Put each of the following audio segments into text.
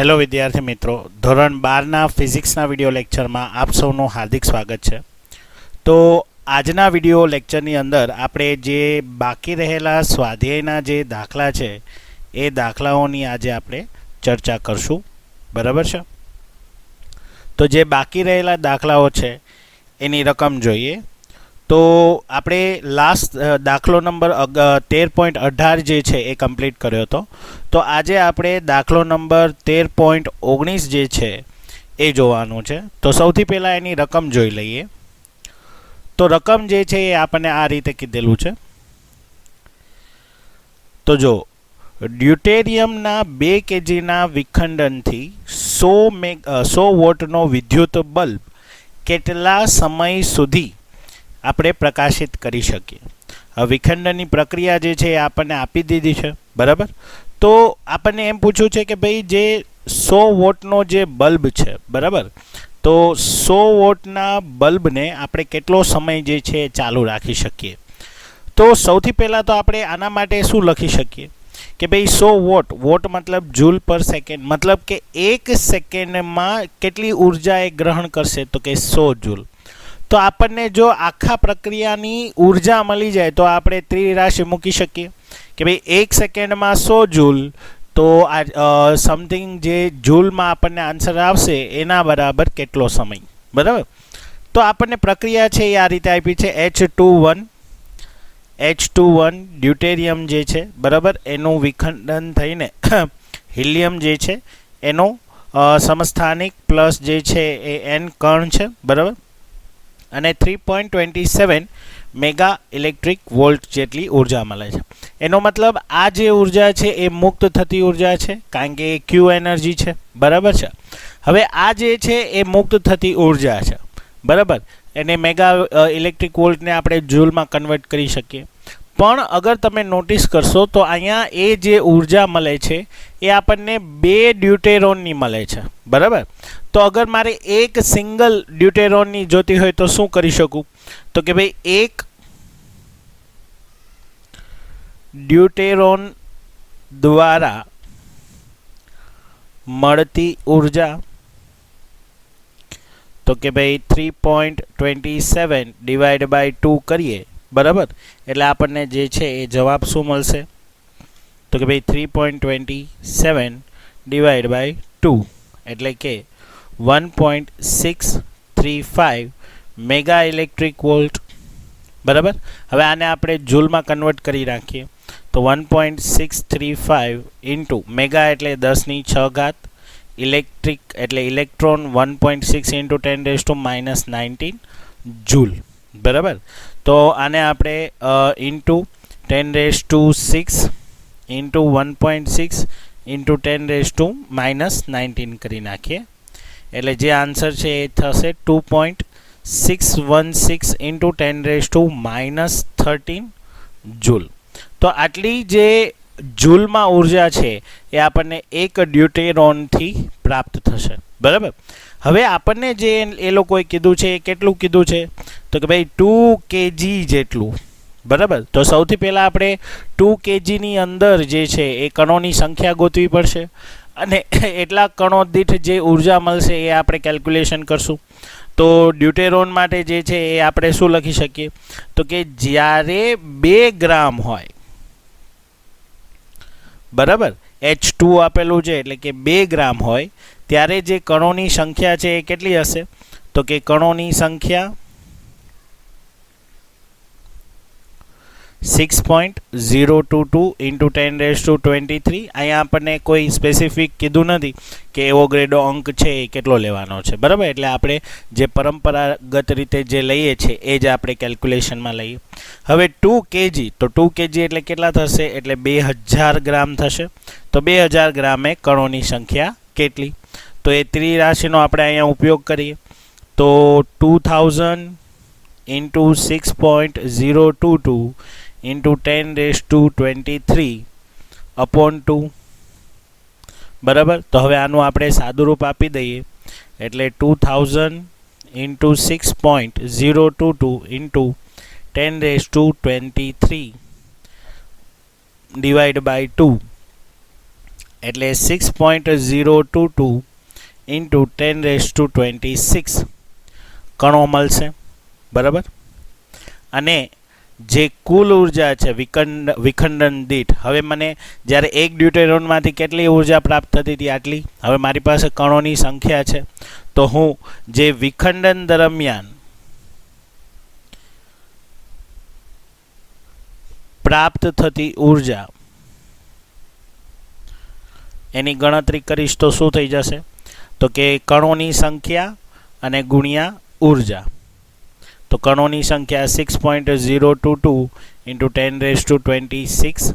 Hello વિદ્યાર્થી મિત્રો, ધોરણ 12ના ફિઝિક્સના વિડીયો લેક્ચરમાં આપ સૌનું હાર્દિક સ્વાગત છે. તો આજના વિડીયો લેક્ચરની અંદર આપણે જે બાકી રહેલા સ્વાધ્યાયના જે દાખલા છે એ દાખલાઓની આજે આપણે ચર્ચા કરશું. બરાબર છે? તો જે બાકી રહેલા દાખલાઓ છે એની રકમ જોઈએ. તો આપણે લાસ્ટ દાખલો નંબર 13.18 જે છે એ કમ્પ્લીટ કર્યો હતો. તો આજે આપણે દાખલો નંબર 13.19 જે છે એ જોવાનું છે. તો સૌથી પહેલાં એની રકમ જોઈ લઈએ. તો રકમ જે છે એ આપણને આ રીતે કીધેલું છે. તો જો ડ્યુટેરિયમના 2 kgના વિખંડનથી 100 વોટનો વિદ્યુત બલ્બ કેટલા સમય સુધી આપણે પ્રકાશિત કરી શકીએ. વિખંડનની પ્રક્રિયા જે છે એ આપણને આપી દીધી છે. બરાબર? તો આપણને એમ પૂછ્યું છે કે ભાઈ જે 100 વોટનો જે બલ્બ છે, બરાબર, તો 100 વોટના બલ્બને આપણે કેટલો સમય જે છે એ ચાલુ રાખી શકીએ. તો સૌથી પહેલાં તો આપણે આના માટે શું લખી શકીએ કે ભાઈ 100 વોટ મતલબ જૂલ પર સેકન્ડ, મતલબ કે 1 સેકન્ડમાં કેટલી ઉર્જા એ ગ્રહણ કરશે, તો કે 100 જૂલ. તો આપણને જો આખા પ્રક્રિયાની ઉર્જા મળી જાય તો આપણે ત્રિરાશિ મૂકી શકીએ કે ભાઈ 1 સેકન્ડમાં 100 જૂલ, તો સમથિંગ જે જૂલમાં આપણને આન્સર આવશે એના બરાબર કેટલો સમય. બરાબર? તો આપણને પ્રક્રિયા છે એ આ રીતે આપી છે. H21 ડ્યુટેરિયમ જે છે, બરાબર, એનું વિખંડન થઈને હિલિયમ જે છે એનું સમસ્થાનિક પ્લસ જે છે એ n કણ છે. બરાબર? અને 3.27 મેગા ઇલેક્ટ્રિક વોલ્ટ જેટલી ઉર્જા મળે છે. એનો મતલબ આ જે ઉર્જા છે એ મુક્ત થતી ઉર્જા છે, કારણ કે એ ક્યુ એનર્જી છે. બરાબર છે? હવે આ જે છે એ મુક્ત થતી ઉર્જા છે. બરાબર? એને મેગા ઇલેક્ટ્રિક વોલ્ટને આપણે જૂલમાં કન્વર્ટ કરી શકીએ. પણ અગર તમે નોટિસ કરશો તો અહીંયા એ જે ઉર્જા મળે છે એ આપણને 2 ડ્યુટેરોનની મળે છે. બરાબર? તો અગર મારે એક સિંગલ ડ્યુટેરોનની જોતી હોય તો શું કરી શકું? તો કે ભાઈ એક ડ્યુટેરોન દ્વારા મળતી ઉર્જા, તો કે ભાઈ 3.27 ડિવાઈડ બાય 2 કરીએ. બરાબર? એટલે આપણને જે છે એ જવાબ શું મળશે? તો કે ભાઈ 3.27 ડિવાઈડ બાય 2 એટલે કે 1.635 મેગા ઇલેક્ટ્રિક વોલ્ટ. બરાબર? હવે આને આપણે જૂલમાં કન્વર્ટ કરી નાખીએ તો 1.635 ઇન્ટુ મેગા એટલે 10⁶, ઇલેક્ટ્રિક એટલે ઇલેક્ટ્રોન 1.6 ઇન્ટુ 10⁻⁹ જૂલ. બરાબર? તો આને આપણે ઇન્ટુ 10⁶ ઇન્ટુ 1.6 ઇન્ટુ 10⁻⁹ કરી નાખીએ. એટલે જે આન્સર છે એ થશે 2.616 ઇન્ટુ 10⁻⁻13 જૂલ. તો આટલી જે જૂલમાં ઉર્જા છે એ આપણને એક ડ્યુટેરોનથી પ્રાપ્ત થશે. બરાબર? હવે આપણને જે એ લોકોએ કીધું છે એ કેટલું કીધું છે? તો કે ભાઈ 2 kg જેટલું. બરાબર? તો સૌથી પહેલાં આપણે 2 kgની અંદર જે છે એ કણોની સંખ્યા ગોતવી પડશે અને એટલા કણો દીઠ જે ઉર્જા મળશે એ આપણે કેલ્ક્યુલેશન કરશું. તો ડ્યુટેરોન માટે જે છે એ આપણે શું લખી શકીએ? તો કે જ્યારે 2 ગ્રામ હોય, બરાબર, H2 આપેલું છે એટલે કે 2 ગ્રામ હોય ત્યારે જે કણોની સંખ્યા છે એ કેટલી હશે? તો કે કણોની સંખ્યા 6.022 ઇન્ટુ 10⁻23. અહીંયા આપણને કોઈ સ્પેસિફિક કીધું નથી કે એવો ગ્રેડો અંક છે એ કેટલો લેવાનો છે. બરાબર? એટલે આપણે જે પરંપરાગત રીતે જે લઈએ છીએ એ જ આપણે કેલ્ક્યુલેશનમાં લઈએ. હવે 2 kg, તો 2 kg એટલે કેટલા થશે? એટલે 2000 ગ્રામ થશે. તો 2000 ગ્રામે કણોની સંખ્યા કેટલી? તો એ ત્રિરાશિનો આપણે અહીંયા ઉપયોગ કરીએ તો 2000 ઇન્ટુ 6.022 ઇન્ટુ 10⁻23 અપોન 2. બરાબર? તો હવે આનું આપણે સાદુરૂપ આપી દઈએ એટલે 2000 ઇન્ટુ 6.022 ઇન્ટુ 10⁻23 ડિવાઈડ બાય 2 એટલે 6.022 ઇન્ટુ 10⁻26 કણો મળશે, બરાબર. અને જે કુલ ઉર્જા છે વિખંડન દીઠ, હવે મને જ્યારે એક ડ્યુટેરોનમાંથી કેટલી ઉર્જા પ્રાપ્ત થતી હતી આટલી, હવે મારી પાસે કણોની સંખ્યા છે, તો હું જે વિખંડન દરમિયાન પ્રાપ્ત થતી ઉર્જા એની ગણતરી કરીશ તો શું થઈ જશે, તો કે કણોની સંખ્યા અને ગુણ્યા ઉર્જા. તો કણોની સંખ્યા 6.022 ઇન્ટુ 10⁻26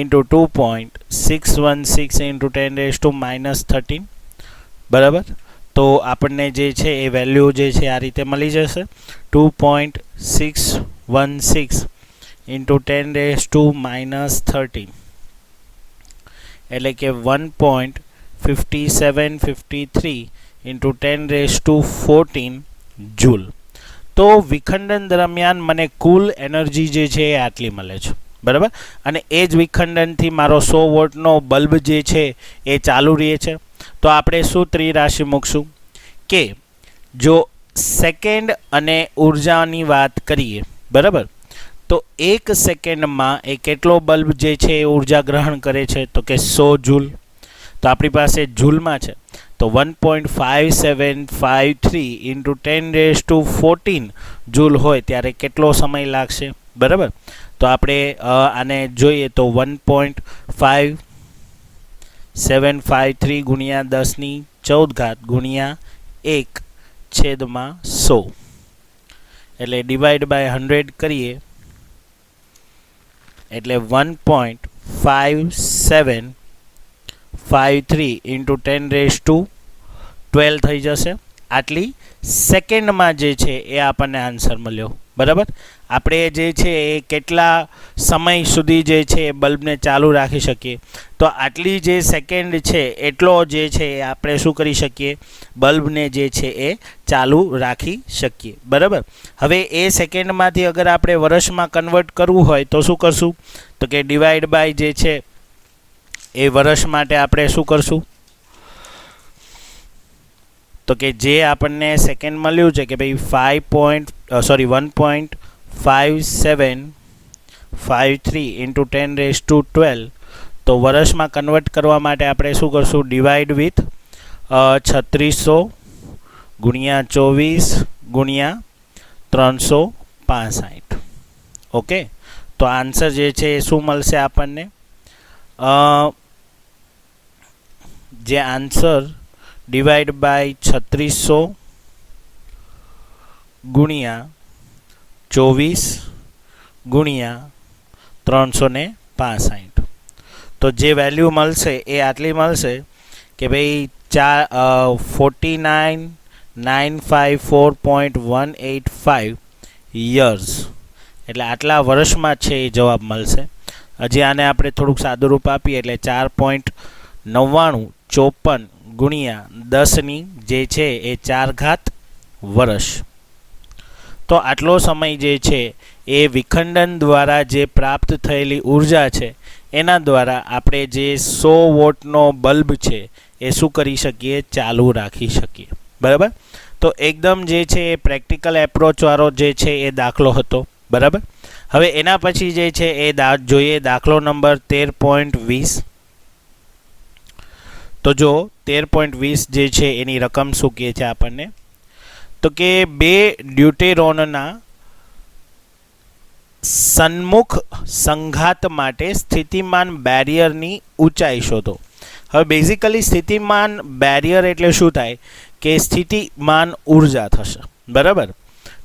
ઇન્ટુ 2.616 ઇન્ટુ 10⁻−13, બરાબર. તો આપણને જે છે એ વેલ્યુ જે છે આ રીતે મળી જશે, 2.616 ઇન્ટુ 10⁻−13 એટલે કે 1.5753 ઇન્ટુ 10⁻14 જૂલ. તો વિખંડન દરમિયાન મને કુલ એનર્જી જે છે એ આટલી મળે છે, બરાબર. અને એ જ વિખંડનથી મારો 100 વોટનો બલ્બ જે છે એ ચાલુ રહે છે. તો આપણે શું ત્રિરાશિ મૂકશું કે જો સેકન્ડ અને ઉર્જાની વાત કરીએ, બરાબર, તો 1 સેકન્ડમાં એ કેટલો બલ્બ જે છે એ ઉર્જા ગ્રહણ કરે છે, તો કે 100 જૂલ. તો આપણી પાસે જૂલમાં છે, તો 1.5753 ઇન્ટુ 10⁻14 જૂલ હોય ત્યારે કેટલો સમય લાગશે, બરાબર. તો આપણે આને જોઈએ તો 1.5753 ગુણ્યા 10⁻14 ગુણ્યા 1/100 એટલે ડિવાઈડ બાય 100 કરીએ એટલે 1.5753 ઇન્ટુ 10⁻12 થઈ જશે. આટલી સેકન્ડમાં જે છે એ આપણને આન્સર મળ્યો, બરાબર. આપણે જે છે એ કેટલા સમય સુધી જે છે એ બલ્બને ચાલુ રાખી શકીએ, તો આટલી જે સેકન્ડ છે એટલો જે છે એ આપણે શું કરી શકીએ, બલ્બને જે છે એ ચાલુ રાખી શકીએ, બરાબર. હવે એ સેકન્ડમાંથી અગર આપણે વર્ષમાં કન્વર્ટ કરવું હોય તો શું કરશું, તો કે ડિવાઈડ બાય જે છે એ વર્ષ માટે આપણે શું કરશું, તો કે જે આપણને સેકન્ડ મળ્યું છે કે ભાઈ 1.5753 ઇન્ટુ 10⁻12, તો વર્ષમાં કન્વર્ટ કરવા માટે આપણે શું કરશું, ડિવાઈડ વિથ 3600 ગુણ્યા 24 ગુણ્યા 365. ઓકે, તો આન્સર જે છે એ શું મળશે આપણને, જે આન્સર ડિવાઈડ બાય 3600 ગુણ્યા 24 ગુણ્યા 365. તો જે વેલ્યુ મળશે એ આટલી મળશે કે ભાઈ 49954.185 યર્સ, એટલે આટલા વર્ષમાં છે એ જવાબ મળશે. હજી આને આપણે થોડુંક સાદું રૂપ આપીએ એટલે 4.9954 ગુણ્યા 10 જે છે એ 4 વર્ષ. તો આટલો સમય જે છે એ વિખંડન દ્વારા જે પ્રાપ્ત થયેલી ઉર્જા છે એના દ્વારા આપણે જે 100 વોટનો બલ્બ છે એ શું કરી શકીએ, ચાલુ રાખી શકીએ, બરાબર. તો એકદમ જે છે એ પ્રેક્ટિકલ એપ્રોચવાળો જે છે એ દાખલો હતો, બરાબર. હવે એના પછી જે છે એ જોઈએ દાખલો નંબર 13.20. તો જો 13.20 જે છે એની રકમ શું કહે છે આપણને, તો કે 2 ડ્યુટેરોનના સન્મુખ સંઘાત માટે સ્થિતિમાન બેરિયરની ઊંચાઈ શોધો. હવે બેઝિકલી સ્થિતિમાન બેરિયર એટલે શું થાય કે સ્થિતિમાન ઉર્જા થશે, બરાબર.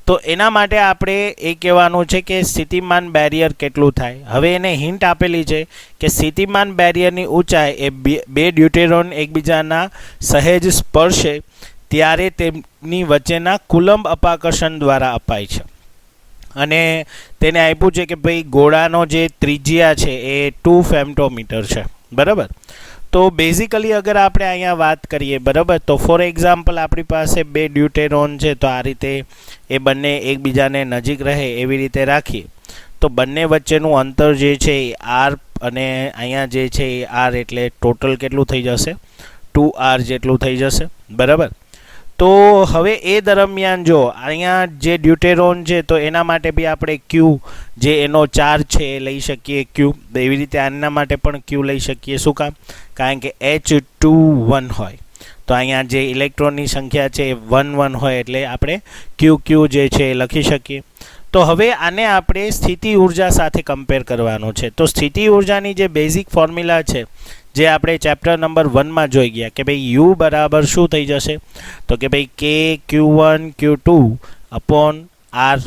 તો એના માટે આપણે એ કહેવાનું છે કે સ્થિતિમાન બેરિયર કેટલું થાય. હવે એને હિન્ટ આપેલી છે કે સ્થિતિમાન બેરિયરની ઊંચાઈ એ 2 ડ્યુટેરોન એકબીજાના સહેજ સ્પર્શે ત્યારે તેમની વચ્ચેના કુલંબ અપાકર્ષણ દ્વારા અપાય છે. અને તેને આપ્યું છે કે ભાઈ ગોળાનો જે ત્રિજ્યા છે એ 2 ફેમ્ટોમીટર છે, બરાબર. તો બેઝિકલી અગર આપણે અહીંયા વાત કરીએ, બરાબર, તો ફોર એક્ઝામ્પલ આપણી પાસે 2 ડ્યુટેરોન છે, તો આ રીતે એ બંને એકબીજાને નજીક રહે એવી રીતે રાખીએ તો બંને વચ્ચેનું અંતર જે છે એ r અને અહીંયા જે છે એ આર એટલે ટોટલ કેટલું થઈ જશે 2r જેટલું થઈ જશે બરાબર. તો હવે એ દરમિયાન જો અહીંયા જે ડ્યુટેરોન છે તો એના માટે બી આપણે ક્યુ જે એનો ચાર્જ છે એ લઈ શકીએ ક્યુ. એવી રીતે આના માટે પણ ક્યુ લઈ શકીએ. શું કામ? કારણ કે H21 હોય તો અહીંયા જે ઇલેક્ટ્રોનની સંખ્યા છે એ 1 1 હોય એટલે આપણે ક્યુ ક્યુ જે છે એ લખી શકીએ. તો હવે આને આપણે સ્થિતિ ઉર્જા સાથે કમ્પેર કરવાનું છે. તો સ્થિતિ ઉર્જાની જે બેઝિક ફોર્મ્યુલા છે જે આપણે ચેપ્ટર નંબર 1માં જોઈ ગયા કે ભાઈ યુ બરાબર શું થઈ જશે તો કે ભાઈ કે Q1 Q2 અપોન આર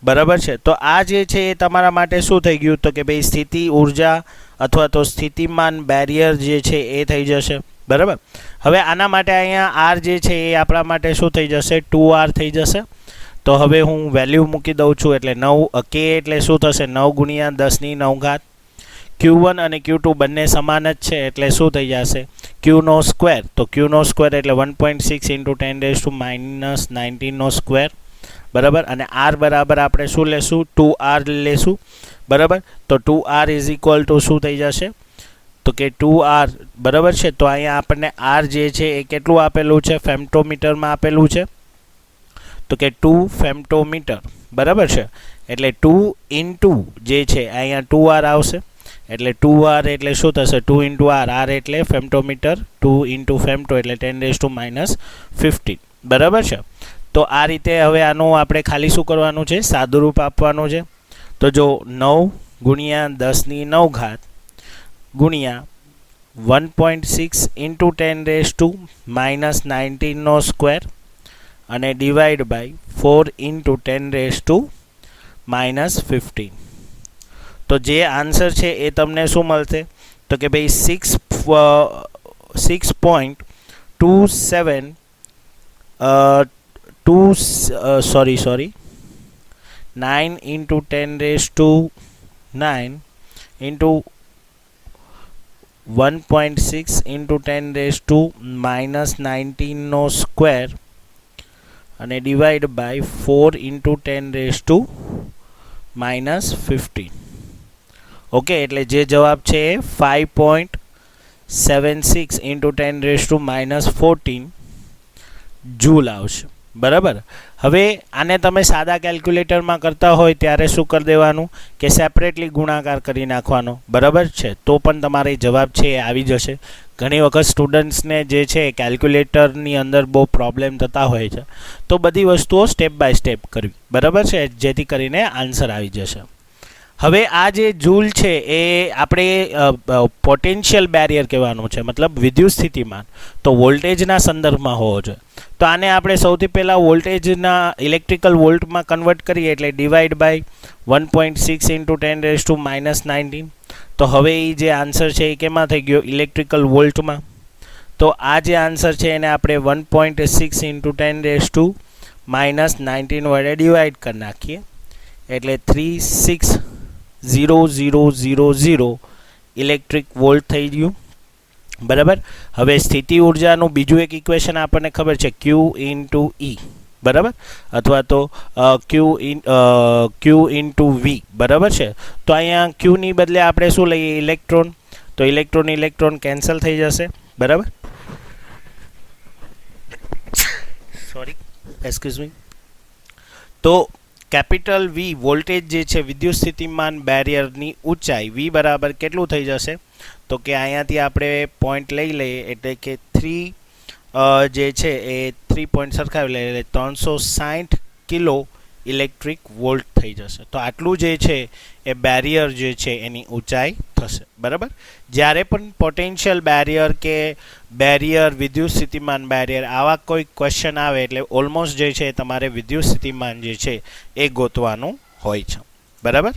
બરાબર છે. તો આ જે છે એ તમારા માટે શું થઈ ગયું તો કે ભાઈ સ્થિતિ ઉર્જા અથવા તો સ્થિતિમાન બેરિયર જે છે એ થઈ જશે બરાબર. હવે આના માટે અહીંયા આર જે છે એ આપણા માટે શું થઈ જશે 2r થઈ જશે. તો હવે હું વેલ્યુ મૂકી દઉં છું એટલે 9 કે એટલે શું થશે 9 ગુણ્યા 10⁹ Q1 અને Q2 બંને સમાન જ છે એટલે શું થઈ જશે Qનો સ્ક્વેર. તો Qનો સ્ક્વેર એટલે 1.6 × 10⁻⁻19નો સ્ક્વેર બરાબર. અને r બરાબર આપણે શું લેશું 2r લેશું બરાબર. તો 2r ઇઝ ઇક્વલ ટુ શું થઈ જશે તો કે 2r બરાબર છે. તો અહીંયા આપણને r જે છે એ કેટલું આપેલું છે ફેમ્ટોમીટરમાં આપેલું છે તો કે 2 ફેમ્ટોમીટર બરાબર છે. એટલે 2 × જે છે અહીંયા 2r આવશે એટલે 2r એટલે શું થશે 2 × r એટલે ફેમ્ટોમીટર 2 × ફેમ્ટો એટલે 10⁻15 બરાબર છે. તો આ રીતે હવે આનું આપણે ખાલી શું કરવાનું છે સાદુરૂપ આપવાનું છે. તો જો 9 ગુણ્યા 10⁹ ગુણ્યા 1.6 × 10⁻⁻19નો સ્ક્વેર અને ડિવાઈડ બાય 4 × 10⁻⁻15. તો જે આન્સર છે એ તમને શું મળશે તો કે ભાઈ 6.27 9 × 10⁹9 × 1.6 × 10⁻⁻19નો સ્ક્વેર અને ડિવાઈડ બાય 4 × 10⁻⁻15. ઓકે એટલે જે જવાબ છે એ 5.76 × 10⁻⁻14 જૂલ આવશે બરાબર. હવે આને તમે સાદા કેલ્ક્યુલેટરમાં કરતા હોય ત્યારે શું કરી દેવાનું કે સેપરેટલી ગુણાકાર કરી નાખવાનો બરાબર છે. તો પણ તમારે જવાબ છે એ આવી જશે. ઘણી વખત સ્ટુડન્ટ્સને જે છે કેલ્ક્યુલેટરની અંદર બહુ પ્રોબ્લેમ થતા હોય છે તો બધી વસ્તુઓ સ્ટેપ બાય સ્ટેપ કરવી બરાબર છે જેથી કરીને આન્સર આવી જશે. હવે આ જે જૂલ છે એ આપણે પોટેન્શિયલ બેરિયર કહેવાનું છે મતલબ વિદ્યુત સ્થિતિમાન તો વોલ્ટેજના સંદર્ભમાં હોવો જોઈએ. તો આને આપણે સૌથી પહેલાં વોલ્ટેજના ઇલેક્ટ્રિકલ વોલ્ટમાં કન્વર્ટ કરીએ એટલે ડિવાઈડ બાય 1.6 × 10⁻⁻19. તો હવે એ જે આન્સર છે એ કેમાં થઈ ગયો ઇલેક્ટ્રિકલ વોલ્ટમાં. તો આ જે આન્સર છે એને આપણે 1.6 × 10⁻⁻19 વડે ડિવાઈડ કરી નાખીએ એટલે 360000 ઇલેક્ટ્રિક વોલ્ટ થઈ ગયું બરાબર. હવે સ્થિતિ ઉર્જાનું બીજું એક ઇક્વેશન આપણને ખબર છે Q × E બરાબર અથવા તો Q × V બરાબર છે. તો અહીંયા Qની બદલે આપણે શું લઈએ ઇલેક્ટ્રોન. તો ઇલેક્ટ્રોન કેન્સલ થઈ જશે બરાબર. Sorry excuse me. તો કેપિટલ V વોલ્ટેજ જે છે વિદ્યુત સ્થિતિમાન બેરિયરની ઊંચાઈ V બરાબર કેટલું થઈ જશે તો કે અહીંયાથી આપણે પોઈન્ટ લઈ લઈએ એટલે કે 3 જે છે એ 3 પોઈન્ટ સરખાવી લઈએ એટલે 360 કિલો ઇલેક્ટ્રિક વોલ્ટ થઈ જશે. તો આટલું જે છે એ બેરિયર જે છે એની ઊંચાઈ થશે બરાબર. જ્યારે પણ પોટેન્શિયલ બેરિયર કે બેરિયર વિદ્યુત સ્થિતિમાન બેરિયર આવા કોઈ ક્વેશ્ચન આવે એટલે ઓલમોસ્ટ જે છે તમારે વિદ્યુત સ્થિતિમાન જે છે એ ગોતવાનું હોય છે બરાબર.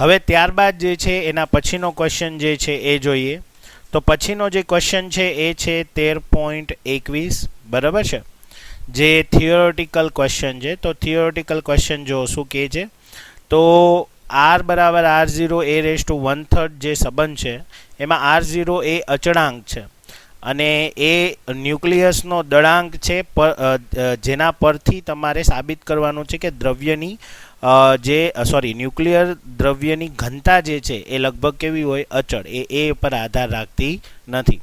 હવે ત્યારબાદ જે છે એના પછીનો ક્વેશ્ચન જે છે એ જોઈએ. તો પછીનો જે ક્વેશ્ચન છે એ છે 13.21 બરાબર છે જે થિયોરેટિકલ ક્વેશ્ચન છે. તો થિયોરેટિકલ ક્વેશ્ચન જો શું કહે છે તો r બરાબર r0 a⁻⁻1/3 જે સંબંધ છે એમાં r0 એ અચળાંક છે અને એ ન્યુક્લિયસનો દળાંક છે જેના પરથી તમારે સાબિત કરવાનું છે કે દ્રવ્યની જે સોરી ન્યુક્લિયર દ્રવ્યની ઘનતા જે છે એ લગભગ કેવી હોય, અચળ, એ પર આધાર રાખતી નથી.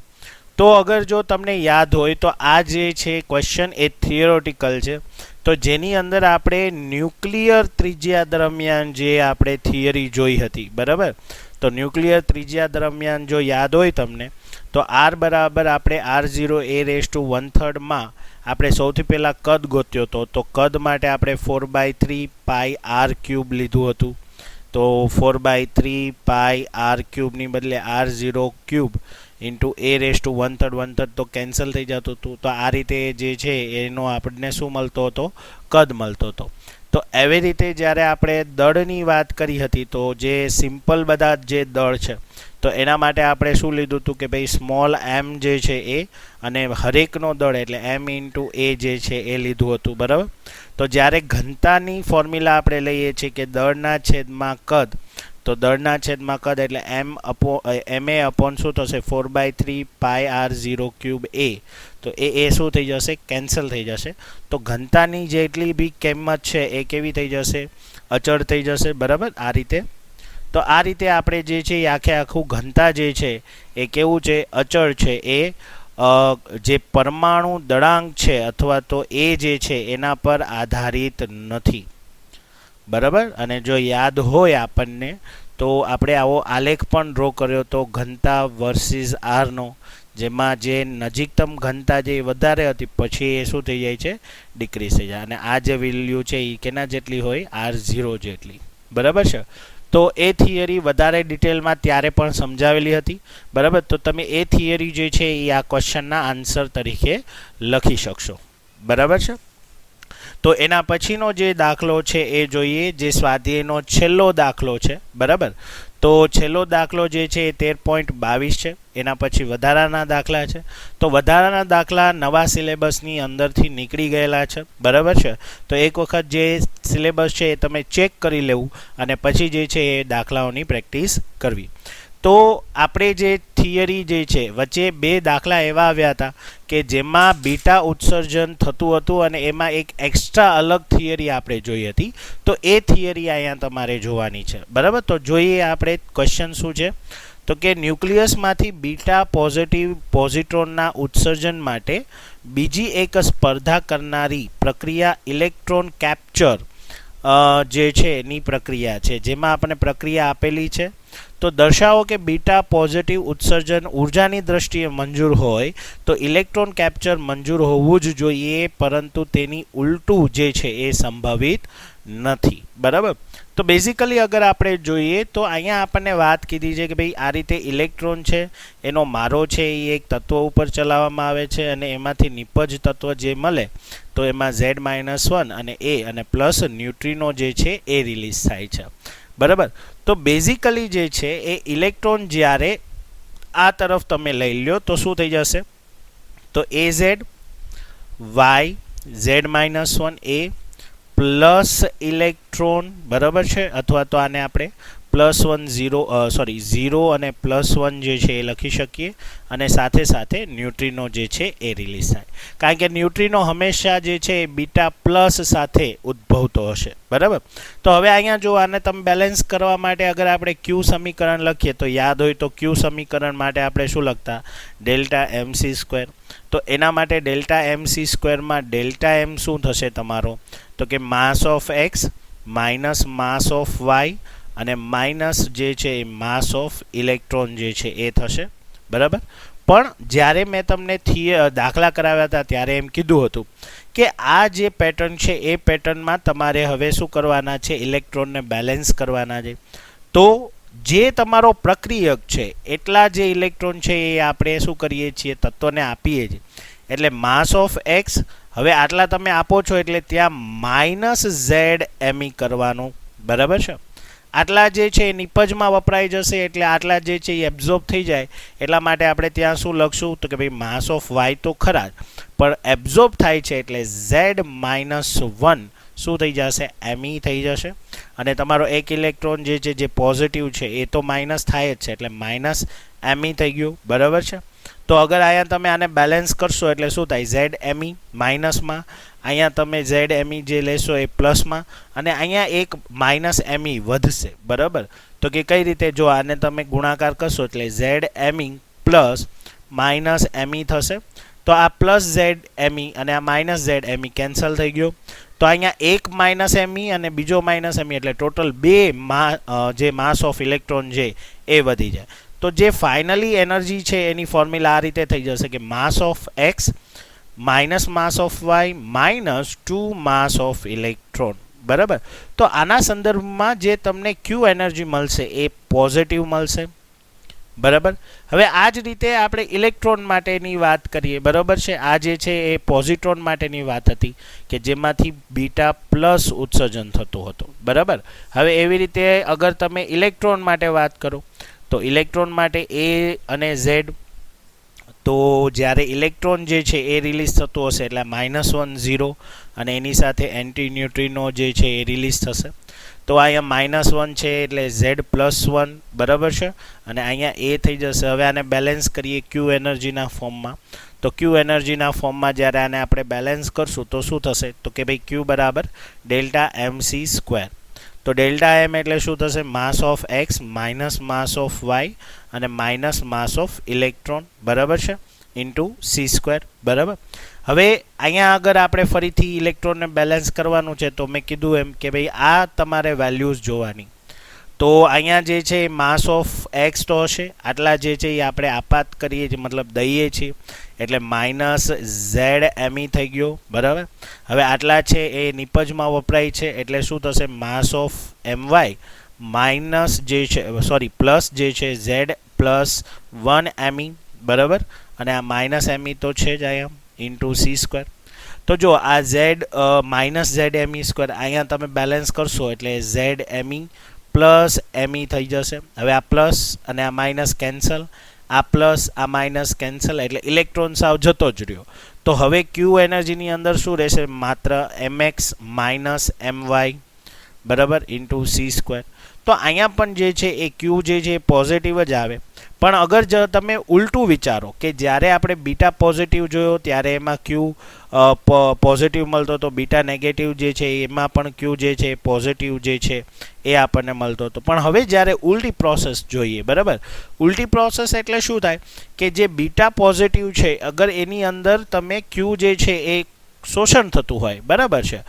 તો અગર જો તમને યાદ હોય તો આ જે છે ક્વેશ્ચન એ થિયોરેટિકલ છે, તો જેની અંદર આપણે ન્યુક્લિયર ત્રિજ્યા દરમિયાન જે આપણે થિયરી જોઈ હતી, બરાબર. તો ન્યુક્લિયર ત્રિજ્યા દરમિયાન જો યાદ હોય તમને, તો આર બરાબર આપણે r0a⁻1/3 માં આપણે સૌથી પહેલાં કદ ગોત્યો હતો. તો કદ માટે આપણે 4/3πr³ લીધું હતું. તો 4/3πr³ ની બદલે r0³ ઇન્ટુ a⁻1/3 તો કેન્સલ થઈ જતું હતું. તો આ રીતે જે છે એનો આપણને શું મળતો હતો, કદ મળતો હતો. તો એવી રીતે જ્યારે આપણે દળની વાત કરી હતી, તો જે સિમ્પલ બધા જે દળ છે તો એના માટે આપણે શું લીધું હતું કે ભાઈ સ્મોલ m જે છે એ, અને હરેકનો દળ એટલે m ઇન્ટુ a જે છે એ લીધું હતું, બરાબર. તો જ્યારે ઘનતાની ફોર્મ્યુલા આપણે લઈએ છીએ કે દળના છેદમાં કદ, તો દળના છેદમાં કદ એટલે ma અપોન શું થશે 4/3πr0³ a. તો એ શું થઈ જશે, કેન્સલ થઈ જશે. તો ઘનતાની જેટલી બી કિંમત છે એ કેવી થઈ જશે, અચળ થઈ જશે, બરાબર. આ રીતે તો આ રીતે આપણે જે છે એ આખું ઘનતા જે છે એ કેવું છે, અચળ છે. એ જે પરમાણુ દળાંક છે અથવા તો એ જે છે એના પર આધારિત નથી, બરાબર. અને જો યાદ હોય આપણને તો આપણે આવો આલેખ પણ ડ્રો કર્યો તો ઘનતા વર્સિસ આરનો, જેમાં જે નજીકતમ ઘનતા જે વધારે હતી પછી એ શું થઈ જાય છે, ડિક્રીઝ થઈ જાય. અને આ જે વેલ્યુ છે એ કેના જેટલી હોય, r0 જેટલી, બરાબર છે. તો એ થિયરી વધારે ડિટેલમાં ત્યારે પણ સમજાવેલી હતી, બરાબર. તો તમે એ થિયરી જે છે એ આ ક્વેશ્ચનના આન્સર તરીકે લખી શકશો, બરાબર છે. તો એના પછીનો જે દાખલો છે એ જોઈએ, જે સ્વાધ્યાયનો છેલ્લો દાખલો છે, બરાબર. તો છેલ્લો દાખલો જે છે એ 13.22 છે. એના પછી વધારાના દાખલા છે. તો વધારાના દાખલા નવા સિલેબસની અંદરથી નીકળી ગયેલા છે, બરાબર છે. તો એક વખત જે સિલેબસ છે એ તમે ચેક કરી લેવું અને પછી જે છે એ દાખલાઓની પ્રેક્ટિસ કરવી. તો આપણે જે થિયરી જે છે વચ્ચે બે દાખલા એવા આવ્યા હતા કે જેમાં બીટા ઉત્સર્જન થતું હતું અને એમાં એક એક્સ્ટ્રા અલગ થિયરી આપણે જોઈ હતી. તો એ થિયરી અહીંયા તમારે જોવાની છે, બરાબર. તો જોઈએ આપણે ક્વેશ્ચન શું છે. તો કે ન્યુક્લિયસમાંથી બીટા પોઝિટ્રોનના ઉત્સર્જન માટે બીજી એક સ્પર્ધા કરનારી પ્રક્રિયા ઇલેક્ટ્રોન કેપ્ચર જે છે એની પ્રક્રિયા છે, જેમાં આપણે પ્રક્રિયા આપેલી છે. તો દર્શાવો કે બીટા પોઝિટિવ ઉત્સર્જન ઉર્જાની દ્રષ્ટિએ મંજૂર હોય તો ઇલેક્ટ્રોન કેપ્ચર મંજૂર હોવું જ જોઈએ, પરંતુ તેની ઉલટું જે છે એ સંભવિત નથી, બરાબર. તો બેઝિકલી અગર આપણે જોઈએ તો અહીંયા આપણને વાત કીધી છે કે ભાઈ આ રીતે ઇલેક્ટ્રોન છે એનો મારો છે એ એક તત્વ ઉપર ચલાવવામાં આવે છે અને એમાંથી નિપજ તત્વ જે મળે તો એમાં Z-1 અને A અને પ્લસ ન્યુટ્રિનો જે છે એ રિલીઝ થાય છે, બરાબર. તો બેઝિકલી જે છે એ ઇલેક્ટ્રોન જ્યારે આ તરફ તમે લઈ લ્યો તો શું થઈ જશે, તો AZ Y Z-1 A plus electron, બરાબર છે. અથવા તો આને આપણે +1 અને +1 જે છે એ લખી શકીએ અને સાથે સાથે ન્યુટ્રિનો જે છે એ રિલીઝ થાય, કારણ કે ન્યુટ્રિનો હંમેશા જે છે એ બીટા પ્લસ સાથે ઉદ્ભવતો હશે, બરાબર. તો હવે અહીંયા જો આને તમે બેલેન્સ કરવા માટે અગર આપણે ક્યુ સમીકરણ લખીએ તો યાદ હોય તો ક્યુ સમીકરણ માટે આપણે શું લખતા, ΔMc². તો એના માટે ΔMc² માં ΔM શું થશે તમારો, તો કે mass of x minus mass of y અને માઇનસ જે છે એ માસ ઓફ ઇલેક્ટ્રોન જે છે એ થશે, બરાબર. પણ જ્યારે મેં તમને દાખલા કરાવ્યા હતા ત્યારે એમ કીધું હતું કે આ જે પેટર્ન છે એ પેટર્નમાં તમારે હવે શું કરવાના છે, ઇલેક્ટ્રોનને બેલેન્સ કરવાના છે. તો જે તમારો પ્રક્રિયક છે એટલા જે ઇલેક્ટ્રોન છે એ આપણે શું કરીએ છીએ, તત્વને આપીએ છીએ. એટલે માસ ઓફ એક્સ હવે આટલા તમે આપો છો એટલે ત્યાં -ZMe કરવાનું, બરાબર છે. આટલા જે છે એ નિપજમાં વપરાઈ જશે એટલે આટલા જે છે એ એબ્ઝોર્બ થઈ જાય, એટલા માટે આપણે ત્યાં શું લખશું, તો કે ભાઈ માસ ઓફ y તો ખરા પણ એબ્ઝોર્બ થાય છે એટલે Z-1 શું થઈ જશે, Me થઈ જશે. અને તમારો એક ઇલેક્ટ્રોન જે છે જે પોઝિટિવ છે એ તો માઇનસ થાય જ છે એટલે -Me થઈ ગયું, બરાબર છે. તો અગર અહીંયા તમે આને બેલેન્સ કરશો એટલે શું થાય, ZMe માઇનસમાં અહીંયા તમે ઝેડ એમઈ જે લેશો એ પ્લસમાં અને અહીંયા એક માઇનસ એમઈ વધશે, બરાબર. તો કે કઈ રીતે, જો આને તમે ગુણાકાર કરશો એટલે Z M E plus minus M E થશે. તો આ પ્લસ ઝેડ એમઈ અને આ માઇનસ ઝેડ એમઈ કેન્સલ થઈ ગયો. તો અહીંયા એક માઇનસ એમઈ અને બીજો માઇનસ એમઈ એટલે ટોટલ બે જે માસ ઓફ ઇલેક્ટ્રોન છે એ વધી જાય. તો જે ફાઇનલી એનર્જી છે એની ફોર્મ્યુલા આ રીતે થઈ જશે કે mass of X minus mass of Y minus 2 mass of electron, બરાબર. તો આના સંદર્ભમાં જે તમને ક્યુ એનર્જી મળશે એ પોઝિટિવ મળશે, બરાબર. હવે આ જ રીતે આપણે ઇલેક્ટ્રોન માટેની વાત કરીએ, બરાબર છે. આ જે છે એ પોઝિટ્રોન માટેની વાત હતી કે જેમાંથી બીટા પ્લસ ઉત્સર્જન થતું હતું, બરાબર. હવે એવી રીતે અગર તમે ઇલેક્ટ્રોન માટે વાત કરો તો ઇલેક્ટ્રોન માટે એ અને ઝેડ, તો જ્યારે ઇલેક્ટ્રોન જે છે એ રિલીઝ થતું હશે એટલે -1 0 અને એની સાથે એન્ટી ન્યુટ્રિનો જે છે એ રિલીઝ થશે. તો અહીંયા -1 છે એટલે Z+1, બરાબર છે, અને અહીંયા એ થઈ જશે. હવે આને બેલેન્સ કરીએ ક્યુ એનર્જીના ફોર્મમાં. તો ક્યુ એનર્જીના ફોર્મમાં જ્યારે આને આપણે બેલેન્સ કરશું તો શું થશે, તો કે ભાઈ ક્યુ બરાબર ડેલ્ટા mc². તો ડેલ્ટા એમ એટલે શું થશે, mass of X minus mass of Y અને માઇનસ માસ ઓફ ઇલેક્ટ્રોન, બરાબર છે, ઇન્ટુ c², બરાબર. હવે અહીંયા આગળ આપણે ફરીથી ઇલેક્ટ્રોનને બેલેન્સ કરવાનું છે. તો મેં કીધું એમ કે ભાઈ આ તમારે વેલ્યુઝ જોવાની. તો અહીંયા જે છે માસ ઓફ એક્સ તો હશે, આટલા જે છે એ આપણે આપાત કરીએ છીએ, મતલબ દઈએ છીએ, એટલે માઇનસ ઝેડ એમઈ થઈ ગયો, બરાબર. હવે આટલા છે એ નિપજમાં વપરાય છે એટલે શું થશે, માસ ઓફ એમવાય માઇનસ જે છે પ્લસ જે છે Z+1 એમઈ, બરાબર. અને આ માઇનસ એમઈ તો છે જ અહીંયા ઇન્ટુ c². તો જો આ ઝેડ માઇનસ ઝેડ એમઈ² અહીંયા તમે બેલેન્સ કરશો એટલે ઝેડ એમઈ પ્લસ એમઈ થઈ જશે. હવે આ પ્લસ અને આ માઇનસ કેન્સલ, આ પ્લસ આ માઇનસ કેન્સલ, એટલે ઇલેક્ટ્રોન સાવ જતો જ રહ્યો. તો હવે ક્યુ એનર્જીની અંદર શું રહેશે, માત્ર mx માઇનસ my, બરાબર, ઇન્ટુ c². તો અહીંયા પણ જે છે એ ક્યુ જે છે પોઝિટિવ જ આવે. પણ અગર જો તમે ઉલટું વિચારો કે જ્યારે આપણે બીટા પોઝિટિવ જોયો ત્યારે એમાં ક્યુ પોઝિટિવ મળતો હતો, બીટા નેગેટિવ જે છે એમાં પણ ક્યુ જે છે પોઝિટિવ જે છે એ આપણને મળતો હતો. પણ હવે જ્યારે ઉલટી પ્રોસેસ જોઈએ, બરાબર, ઉલટી પ્રોસેસ એટલે શું થાય કે જે બીટા પોઝિટિવ છે અગર એની અંદર તમે ક્યુ જે છે એ શોષણ થતું હોય, બરાબર છે,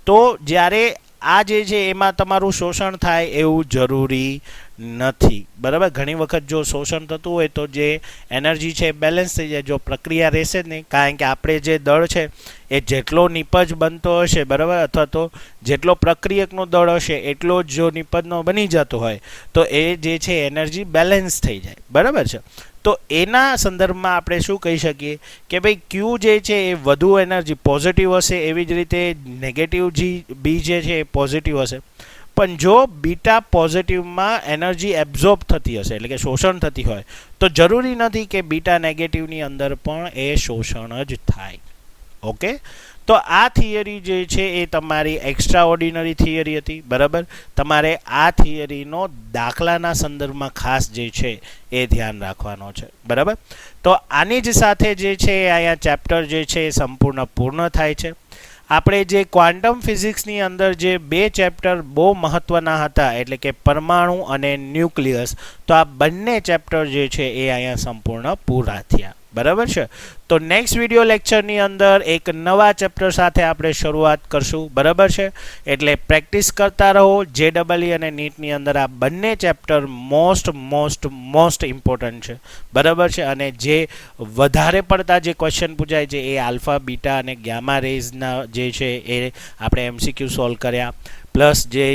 તો જ્યારે આ જે છે એમાં તમારું શોષણ થાય એવું જરૂરી નથી, બરાબર. ઘણી વખત જો શોષણ થતું હોય તો જે એનર્જી છે બેલેન્સ થઈ જાય. જો પ્રક્રિયા રહેશે જ નહીં, કારણ કે આપણે જે દળ છે એ જેટલો નિપજ બનતો હશે, બરાબર, અથવા તો જેટલો પ્રક્રિયકનો દળ હશે એટલો જ જો નિપજનો બની જતો હોય તો એ જે છે એનર્જી બેલેન્સ થઈ જાય, બરાબર છે. તો એના સંદર્ભમાં આપણે શું કહી શકીએ કે ભાઈ ક્યુ જે છે એ વધુ એનર્જી પોઝિટિવ હશે, એવી જ રીતે નેગેટિવ બી જે છે એ પોઝિટિવ હશે. પણ જો બીટા પોઝિટિવમાં એનર્જી એબ્ઝોર્બ થતી હશે એટલે કે શોષણ થતી હોય તો જરૂરી નથી કે બીટા નેગેટિવની અંદર પણ એ શોષણ જ થાય. ઓકે, તો આ થિયરી જે છે એ તમારી એક્સ્ટ્રા ઓર્ડિનરી થિયરી હતી, બરાબર. તમારે આ થિયરીનો દાખલાના સંદર્ભમાં ખાસ જે છે એ ધ્યાન રાખવાનો છે, બરાબર. તો આની જ સાથે જે છે અહીંયા ચેપ્ટર જે છે એ સંપૂર્ણ પૂર્ણ થાય છે. આપણે જે ક્વોન્ટમ ફિઝિક્સની અંદર જે બે ચેપ્ટર બહુ મહત્ત્વના હતા એટલે કે પરમાણુ અને ન્યુક્લિયસ, તો આ બંને ચેપ્ટર જે છે એ અહીંયા સંપૂર્ણ પૂરા થયા, બરાબર છે. તો નેક્સ્ટ વિડીયો લેક્ચરની અંદર એક નવા ચેપ્ટર સાથે આપણે શરૂઆત કરશું, બરાબર છે. એટલે પ્રેક્ટિસ કરતા રહો. JEE અને નીટની અંદર આ બંને ચેપ્ટર મોસ્ટ ઇમ્પોર્ટન્ટ છે, બરાબર છે. અને જે વધારે પડતા જે ક્વેશ્ચન પૂછાય છે એ આલ્ફા, બીટા અને ગામા રેઝના જે છે એ આપણે MCQ સોલ્વ કર્યા, પ્લસ જે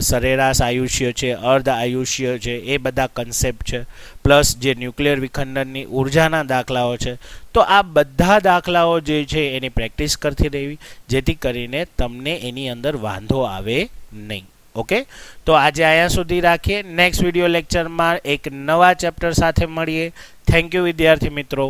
સરેરાશ આયુષ્ય છે, અર્ધ આયુષ્ય છે, એ બધા કન્સેપ્ટ છે, પ્લસ જે ન્યુક્લિયર વિખંડનની ઉર્જાના દાખલાઓ છે. તો આ બધા દાખલાઓ જે છે એની પ્રેક્ટિસ કરતી રહેવી જેથી કરીને તમને એની અંદર વાંધો આવે નહીં. ઓકે, તો આજે અહીંયા સુધી રાખીએ. નેક્સ્ટ વિડીયો લેક્ચરમાં એક નવા ચેપ્ટર સાથે મળીએ. થેન્ક યુ વિદ્યાર્થી મિત્રો.